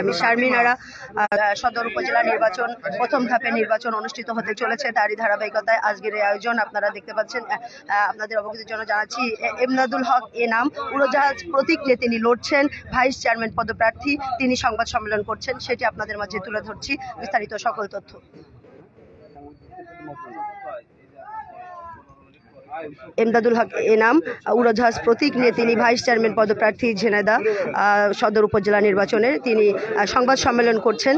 আমি শারমিনারা সদর উপজেলা নির্বাচন প্রথম ধাপে নির্বাচন অনুষ্ঠিত হতে চলেছে, তারই ধারাবাহিকতায় আজকের এই আয়োজন আপনারা দেখতে পাচ্ছেন। আপনাদের অবগতির জন্য জানাচ্ছি, এমদাদুল হক নাম উড়োজাহাজ প্রতীক নিয়ে তিনি লড়ছেন, ভাইস চেয়ারম্যান পদপ্রার্থী। তিনি সংবাদ সম্মেলন করছেন, সেটি আপনাদের মাঝে তুলে ধরছি বিস্তারিত সকল তথ্য। এমদাদুল হক নাম উড়োজাহাজ প্রতীক নিয়ে তিনি ভাইস চেয়ারম্যান পদপ্রার্থী ঝিনাইদহ সদর উপজেলা নির্বাচনের তিনি সংবাদ সম্মেলন করছেন।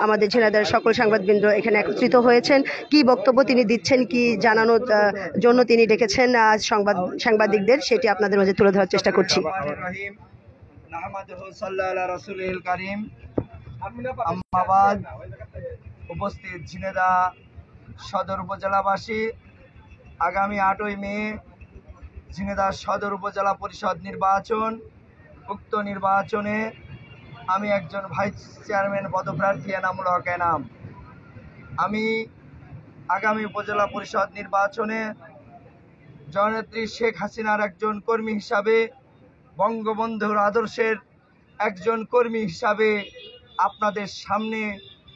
আমাদের ঝিনাইদহের সকল সাংবাদিকবৃন্দ এখানে একত্রিত হয়েছেন। কি বক্তব্য তিনি দিচ্ছেন, কি জানানোর জন্য তিনি ডেকেছেন সাংবাদিকদের, সেটি আপনাদের মাঝে তুলে ধরার চেষ্টা করছি। উপস্থিত ঝিনাইদহ সদর উপজেলাবাসী, আগামী 8ই মে ঝিনাইদহ সদর উপজেলা পরিষদ নির্বাচন। উক্ত নির্বাচনে আমি একজন ভাইস চেয়ারম্যান পদপ্রার্থী এনামুল হক এনাম। আমি আগামী উপজেলা পরিষদ নির্বাচনে জননেত্রী শেখ হাসিনার একজন কর্মী হিসাবে, বঙ্গবন্ধুর আদর্শের একজন কর্মী হিসাবে আপনাদের সামনে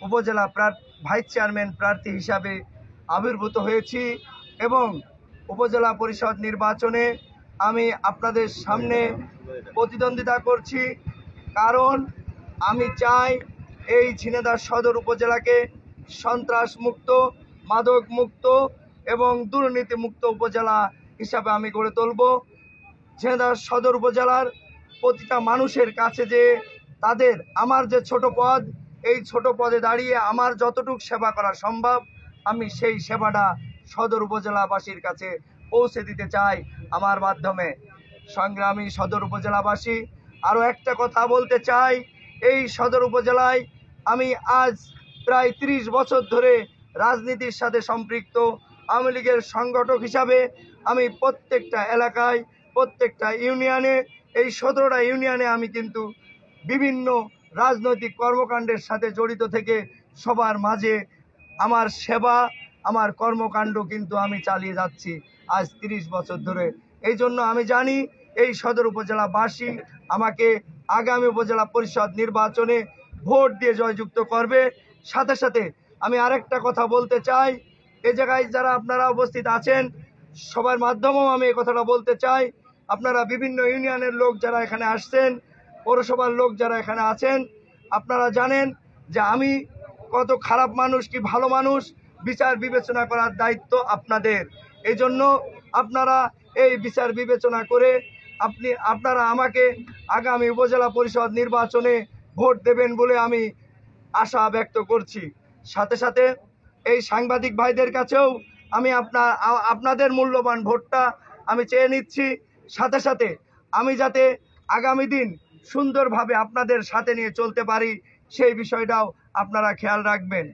উপজেলা ভাইস চেয়ারম্যান প্রার্থী হিসাবে আবির্ভূত হয়েছি এবং উপজেলা পরিষদ নির্বাচনে আমি আপনাদের সামনে প্রতিদ্বন্দ্বিতা করছি। কারণ আমি চাই এই ঝিনাইদহ সদর উপজেলাকে সন্ত্রাস মুক্ত, মাদক মুক্ত এবং দুর্নীতি মুক্ত উপজেলা হিসাবে আমি গড়ে তুলব। ঝিনাইদহ সদর উপজেলার প্রতিটা মানুষের কাছে যে তাদের আমার যে ছোট পদ, এই ছোট পদে দাঁড়িয়ে আমার যতটুকু সেবা করা সম্ভব আমি সেই সেবাটা সদর উপজেলাবাসীর কাছে পৌঁছে দিতে চাই আমার মাধ্যমে। সংগ্রামী সদর উপজেলাবাসী, আরও একটা কথা বলতে চাই, এই সদর উপজেলায় আমি আজ প্রায় 30 বছর ধরে রাজনীতির সাথে সম্পৃক্ত। আওয়ামী লীগের সংগঠক হিসাবে আমি প্রত্যেকটা এলাকায়, প্রত্যেকটা ইউনিয়নে, এই 17টা ইউনিয়নে আমি কিন্তু বিভিন্ন রাজনৈতিক কর্মকাণ্ডের সাথে জড়িত থেকে সবার মাঝে আমার সেবা, আমার কর্মকাণ্ড কিন্তু আমি চালিয়ে যাচ্ছি আজ 30 বছর ধরে। এই জন্য আমি জানি এই সদর উপজেলাবাসী আমাকে আগামী উপজেলা পরিষদ নির্বাচনে ভোট দিয়ে জয়যুক্ত করবে। সাথে সাথে আমি আরেকটা কথা বলতে চাই, এই জায়গায় যারা আপনারা উপস্থিত আছেন সবার মাধ্যমেও আমি এই কথাটা বলতে চাই, আপনারা বিভিন্ন ইউনিয়নের লোক যারা এখানে আসছেন, পৌরসভার লোক যারা এখানে আছেন, আপনারা জানেন যে আমি কত খারাপ মানুষ কি ভালো মানুষ বিচার বিবেচনা করার দায়িত্ব আপনাদের। এই জন্য আপনারা এই বিচার বিবেচনা করে আপনারা আমাকে আগামী উপজেলা পরিষদ নির্বাচনে ভোট দেবেন বলে আমি আশা ব্যক্ত করছি। সাথে সাথে এই সাংবাদিক ভাইদের কাছেও আমি আপনাদের মূল্যবান ভোটটা আমি চেয়ে নিচ্ছি। সাথে সাথে আমি যাতে আগামী দিন সুন্দরভাবে আপনাদের সাথে নিয়ে চলতে পারি সেই বিষয়টাও আপনারা খেয়াল রাখবেন।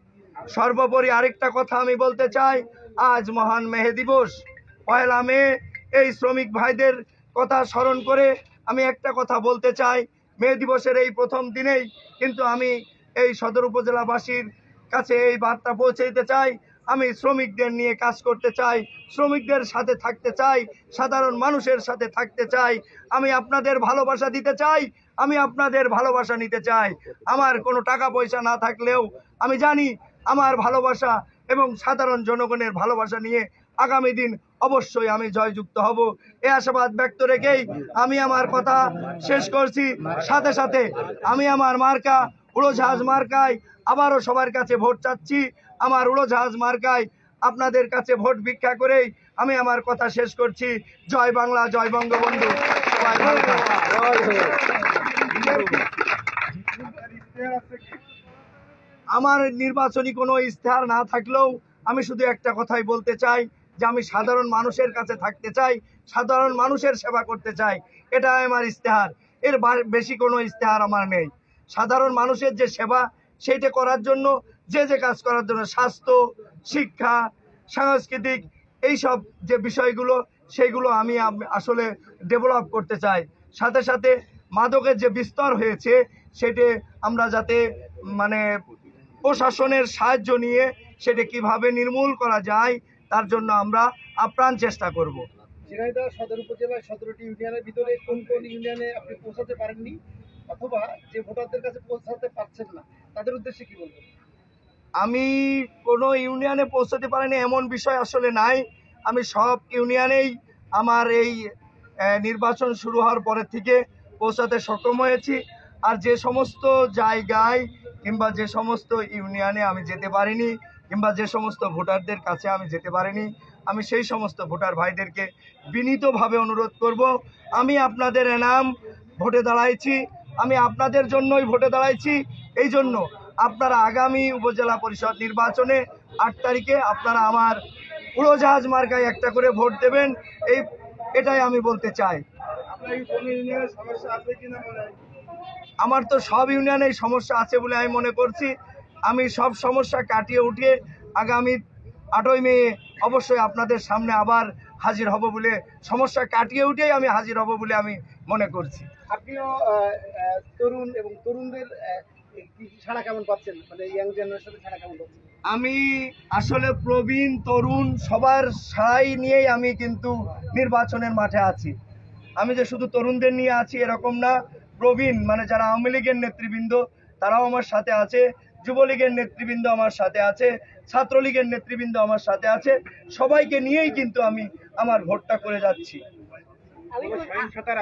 সর্বোপরি আরেকটা কথা আমি বলতে চাই, আজ মহান মে দিবস, 1 মে। এই শ্রমিক ভাইদের কথা স্মরণ করে আমি একটা কথা বলতে চাই, মে দিবসের এই প্রথম দিনেই কিন্তু আমি এই সদর উপজেলাবাসীর কাছে এই বার্তা পৌঁছে দিতে চাই, আমি শ্রমিকদের নিয়ে কাজ করতে চাই, শ্রমিকদের সাথে থাকতে চাই, সাধারণ মানুষের সাথে থাকতে চাই, আমি আপনাদের ভালোবাসা দিতে চাই, আমি আপনাদের ভালোবাসা নিতে চাই। আমার কোনো টাকা পয়সা না থাকলেও আমি জানি আমার ভালোবাসা এবং সাধারণ জনগণের ভালোবাসা নিয়ে আগামী দিন অবশ্যই আমি জয়যুক্ত হব, এই আশাবাদ ব্যক্ত রেখেই আমি আমার কথা শেষ করছি। সাথে সাথে আমি আমার মার্কা উড়োজাহাজ মার্কায় আবারও সবার কাছে ভোট চাচ্ছি। আমার উড়োজাহাজ মার্কায় আপনাদের কাছে ভোট ভিক্ষা করেই আমি আমার কথা শেষ করছি। জয় বাংলা, জয় বঙ্গবন্ধু। আমার নির্বাচনী কোনো ইশতেহার না থাকলেও আমি শুধু একটা কথাই বলতে চাই যে আমি সাধারণ মানুষের কাছে থাকতে চাই, সাধারণ মানুষের সেবা করতে চাই, এটা আমার ইশতেহার। এর বেশি কোনো ইশতেহার আমার নেই। সাধারণ মানুষের যে সেবা সেইটা করার জন্য যে কাজ করার জন্য, স্বাস্থ্য, শিক্ষা, সাংস্কৃতিক এইসব যে বিষয়গুলো সেইগুলো আমি আসলে ডেভেলপ করতে চাই। সাথে সাথে মাদকের যে বিস্তর হয়েছে সেটা আমরা যাতে প্রশাসনের সাহায্য নিয়ে সেটা কিভাবে নির্মূল করা যায় তার জন্য আমরা আপ্রাণ চেষ্টা করব। ঝিনাইদহ সদর উপজেলায় 17টি ইউনিয়নের ভিতরে কোন কোন ইউনিয়নে আপনি পৌঁছাতে পারেননি? অথবা যে ভোটারদের কাছে পৌঁছাতে পারছেন না তাদের উদ্দেশ্যে কি বলবেন? আমি কোনো ইউনিয়নে পৌঁছতে পারিনি এমন বিষয় আসলে নাই। আমি সব ইউনিয়নেই আমার এই নির্বাচন শুরু হওয়ার পরের থেকে পৌঁছাতে সক্ষম হয়েছি। আর যে সমস্ত জায়গায় কিংবা যে সমস্ত ইউনিয়নে আমি যেতে পারিনি কিংবা যে সমস্ত ভোটারদের কাছে আমি যেতে পারিনি, আমি সেই সমস্ত ভোটার ভাইদেরকে বিনীতভাবে অনুরোধ করব, আমি আপনাদের এনাম ভোটে দাঁড়াইছি, আমি আপনাদের জন্যই ভোটে দাঁড়াইছি। এই জন্য আপনারা আগামী উপজেলা পরিষদ নির্বাচনে 8 তারিখে আপনারা আমার উড়োজাহাজ মার্কায় একটা করে ভোট দেবেন, এটাই আমি বলতে চাই। আমার তো সব ইউনিয়নেই সমস্যা আছে বলে আমি মনে করছি। আমি সব সমস্যা কাটিয়ে উঠিয়ে আগামী 8ই মে অবশ্যই আপনাদের সামনে আবার হাজির হব বলে, সমস্যা কাটিয়ে উঠেই আমি হাজির হব বলে আমি মনে করছি। আপনিও তরুণ এবং তরুণদের ছাড়া কেমন পাচ্ছেন, মানে ইয়াং জেনারেশনের ছাড়া কেমন পাচ্ছেন? আমি আসলে প্রবীণ তরুণ সবার সাই নিয়েই আমি কিন্তু নির্বাচনের মাঠে আছি। আমি যে শুধু তরুণদের নিয়ে আছি এরকম না, প্রবীণ মানে যারা আওয়ামী লীগের নেতৃবৃন্দ তারাও আমার সাথে আছে, যুবলীগের নেতৃবৃন্দ আমার সাথে আছে, ছাত্রলীগের নেতৃবৃন্দ আমার সাথে আছে, সবাইকে নিয়েই কিন্তু আমি আমার ভোটটা করে যাচ্ছি।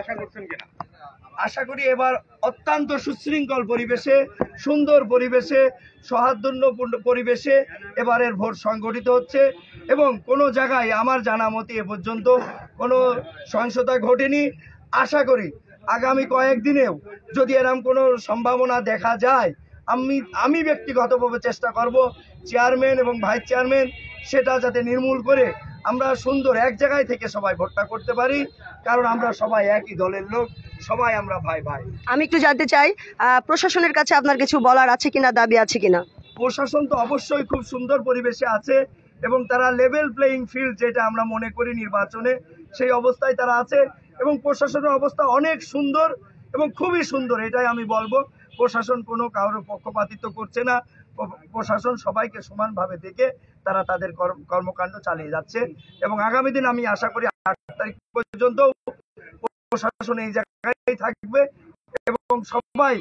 আশা করছেন কিনা? আশা করি এবার অত্যন্ত সুশৃঙ্খল পরিবেশে, সুন্দর পরিবেশে, সৌহার্দ্যপূর্ণ পরিবেশে এবারের ভোট সংগঠিত হচ্ছে এবং কোনো জায়গায় আমার জানা মতে এ পর্যন্ত কোনো সহিংসতা ঘটেনি। আশা করি আগামী কয়েকদিনেও যদি এরকম কোনো সম্ভাবনা দেখা যায়, আমি ব্যক্তিগতভাবে চেষ্টা করব চেয়ারম্যান এবং ভাইস চেয়ারম্যান সেটা যাতে নির্মূল করে আমরা সুন্দর এক জায়গায় থেকে সবাই ভোটটা করতে পারি, কারণ আমরা সবাই একই দলের লোক, সবাই আমরা ভাই ভাই। আমি একটু জানতে চাই প্রশাসনের কাছে আপনার কিছু বলার আছে কিনা, দাবি আছে কিনা? প্রশাসন তো অবশ্যই খুব সুন্দর পরিবেশে আছে এবং তারা লেভেল প্লেইং ফিল্ড যেটা আমরা মনে করি নির্বাচনে, সেই অবস্থায় তারা আছে এবং প্রশাসনের অবস্থা অনেক সুন্দর এবং খুবই সুন্দর, এটাই আমি বলবো। প্রশাসন কোনো কারোর পক্ষপাতিত্ব করছে না, প্রশাসন সবাইকে সমানভাবে দেখে তারা তাদের কর্মকাণ্ড চালিয়ে যাচ্ছে এবং আগামী দিন আমি আশা করি 8 তারিখ পর্যন্ত প্রশাসন এই জায়গায় থাকবে এবং সবাই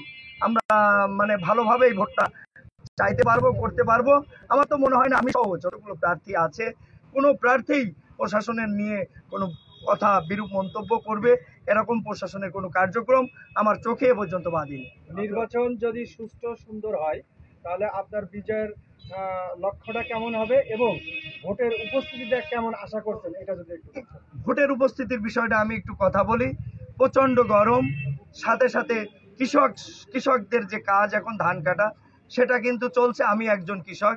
আমরা মানে ভালোভাবে এই ভোটটা চাইতে পারবো, করতে পারবো। আমার তো মনে হয় না আমি সহ যতগুলো প্রার্থী আছে কোনো প্রার্থী প্রশাসনের নিয়ে কোনো কথা বিরূপ মন্তব্য করবে এরকম প্রশাসনের কোনো কার্যক্রম আমার চোখে এ পর্যন্ত বাঁধেনি। নির্বাচন যদি সুষ্ঠু সুন্দর হয় তাহলে আপনার বিজয়ের লক্ষ্যটা কেমন হবে এবং ভোটের উপস্থিতিটা কেমন আশা করছেন, এটা যদি একটু বলতেন। ভোটের উপস্থিতির বিষয়টা আমি একটু কথা বলি। প্রচণ্ড গরম, সাথে সাথে কৃষকদের যে কাজ এখন ধান কাটা সেটা কিন্তু চলছে। আমি একজন কৃষক,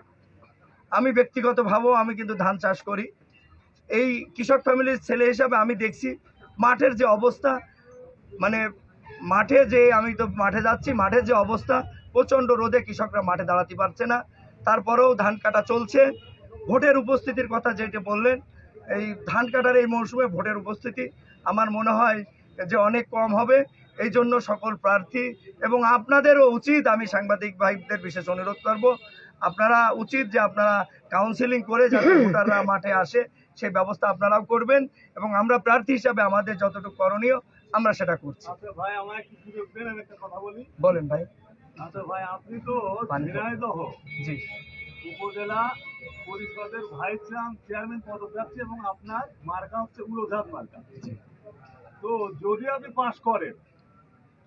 আমি ব্যক্তিগতভাবেও আমি কিন্তু ধান চাষ করি। এই কৃষক ফ্যামিলির ছেলে হিসাবে আমি দেখছি মাঠের যে অবস্থা, মানে মাঠে যে আমি তো মাঠে যাচ্ছি, মাঠের যে অবস্থা, প্রচণ্ড রোদে কৃষকরা মাঠে দাঁড়াতে পারছে না, তারপরেও ধান কাটা চলছে। ভোটের উপস্থিতির কথা যেটা বললেন, এই ধান কাটার এই মৌসুমে ভোটের উপস্থিতি আমার মনে হয় যে অনেক কম হবে। এই জন্য সকল প্রার্থী এবং আপনাদেরও উচিত, আমি সাংবাদিক ভাইদের বিশেষ অনুরোধ করব, আপনারা উচিত যে আপনারা কাউন্সিলিং করে যাতে ভোটাররা মাঠে আসে সেই ব্যবস্থা আপনারাও করবেন এবং আমরা প্রার্থী হিসাবে আমাদের যতটুকু করণীয় আমরা সেটা করছি। ভাই আমার একটু সুযোগ দেন, আমি একটা কথা বলি। বলেন ভাই। আচ্ছা ভাই, আপনি তো ঝিনাইদহ জি উপজেলা পরিষদের ভাইস চেয়ারম্যান পদপ্রার্থী এবং আপনার মার্কা হচ্ছে উড়োজাহাজ মার্কা। তো যদি আপনি পাস করেন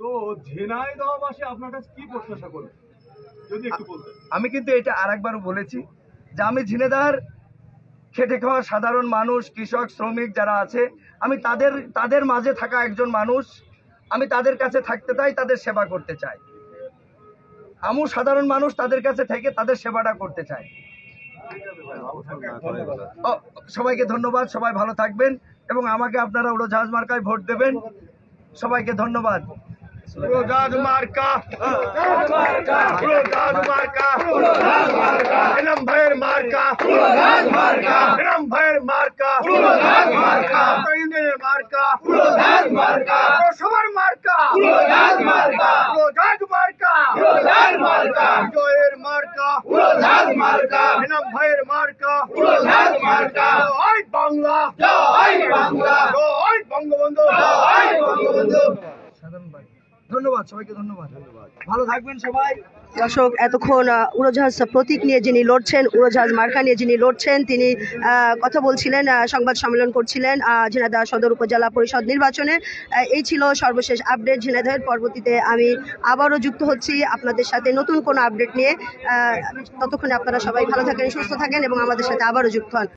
তো ঝিনাইদহবাসী আপনার কাছে কি প্রত্যাশা করবে যদি একটু বলতেন। আমি কিন্তু এটা আরেকবারও বলেছি যে আমি ঝিনেদার খেটে খাওয়া সাধারণ মানুষ, কৃষক শ্রমিক যারা আছে, আমি তাদের মাঝে থাকা একজন মানুষ, আমি তাদের কাছে থাকতে চাই, তাদের সেবা করতে চাই। আমি সাধারণ মানুষ, তাদের কাছে থেকে তাদের সেবাটা করতে চাই। সবাইকে ধন্যবাদ, সবাই ভালো থাকবেন এবং আমাকে আপনারা উড়োজাহাজ মার্কায় ভোট দেবেন। সবাইকে ধন্যবাদ। উড়োজাহাজ মার্কা, উড়োজাহাজ মার্কা, এনাম ভাইয়ের মার্কা, উড়োজাহাজ মার্কা, এনাম ভাইয়ের মার্কা, উড়োজাহাজ মার্কা, ইউনিয়নের মার্কা, উড়োজাহাজ মার্কা, সবার মার্কা, উড়োজাহাজ মার্কা, উড়োজাহাজ মার্কা, উড়োজাহাজ মার্কা, জয়ের মার্কা, উড়োজাহাজ মার্কা, এনাম ভাইয়ের মার্কা, উড়োজাহাজ মার্কা। জয় বাংলা, জয় বাংলা, জয় বঙ্গবন্ধু, জয় বঙ্গবন্ধু। ধন্যবাদ। ধন্যবাদ, সবাইকে ধন্যবাদ। ভালো থাকবেন সবাই। দর্শক, এতক্ষণ উড়োজাহাজ প্রতীক নিয়ে যিনি লড়ছেন, উড়োজাহাজ মার্কা নিয়ে যিনি লড়ছেন, তিনি কথা বলছিলেন, সংবাদ সম্মেলন করছিলেন ঝিনাইদহ সদর উপজেলা পরিষদ নির্বাচনে। এই ছিল সর্বশেষ আপডেট ঝিনাইদহের। পরবর্তীতে আমি আবারও যুক্ত হচ্ছি আপনাদের সাথে নতুন কোনো আপডেট নিয়ে। ততক্ষণে আপনারা সবাই ভালো থাকেন, সুস্থ থাকেন এবং আমাদের সাথে আবারও যুক্ত হন।